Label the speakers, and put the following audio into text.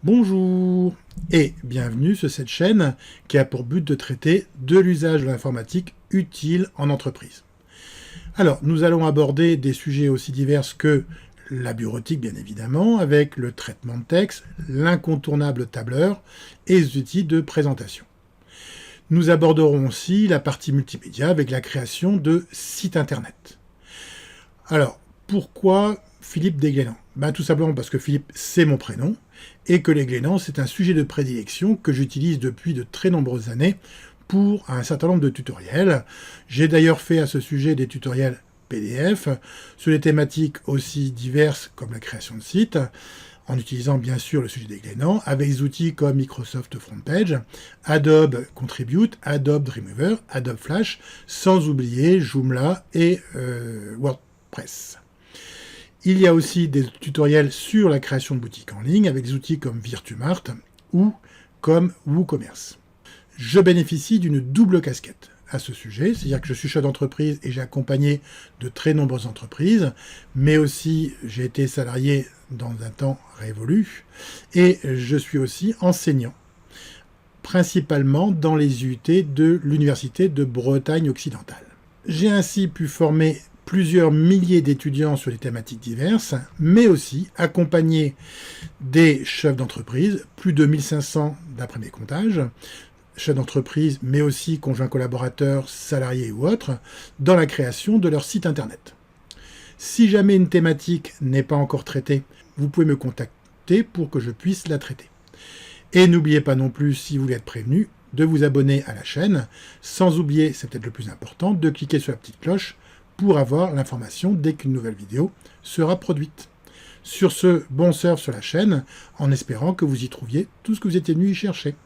Speaker 1: Bonjour et bienvenue sur cette chaîne qui a pour but de traiter de l'usage de l'informatique utile en entreprise. Alors, nous allons aborder des sujets aussi divers que la bureautique, bien évidemment, avec le traitement de texte, l'incontournable tableur et les outils de présentation. Nous aborderons aussi la partie multimédia avec la création de sites internet. Alors, pourquoi Philippe Desglénans? Tout simplement parce que Philippe, c'est mon prénom, et que les Glénans, c'est un sujet de prédilection que j'utilise depuis de très nombreuses années pour un certain nombre de tutoriels. J'ai d'ailleurs fait à ce sujet des tutoriels PDF sur des thématiques aussi diverses comme la création de sites, en utilisant bien sûr le sujet des Glénans, avec des outils comme Microsoft FrontPage, Adobe Contribute, Adobe Dreamweaver, Adobe Flash, sans oublier Joomla et WordPress. Il y a aussi des tutoriels sur la création de boutiques en ligne avec des outils comme Virtumart ou comme WooCommerce. Je bénéficie d'une double casquette à ce sujet, c'est-à-dire que je suis chef d'entreprise et j'ai accompagné de très nombreuses entreprises, mais aussi j'ai été salarié dans un temps révolu et je suis aussi enseignant, principalement dans les UT de l'Université de Bretagne occidentale. J'ai ainsi pu former plusieurs milliers d'étudiants sur des thématiques diverses, mais aussi accompagner des chefs d'entreprise, plus de 1500 d'après mes comptages, chefs d'entreprise, mais aussi conjoints collaborateurs, salariés ou autres, dans la création de leur site internet. Si jamais une thématique n'est pas encore traitée, vous pouvez me contacter pour que je puisse la traiter. Et n'oubliez pas non plus, si vous voulez être prévenu, de vous abonner à la chaîne, sans oublier, c'est peut-être le plus important, de cliquer sur la petite cloche pour avoir l'information dès qu'une nouvelle vidéo sera produite. Sur ce, bon surf sur la chaîne, en espérant que vous y trouviez tout ce que vous étiez venu y chercher.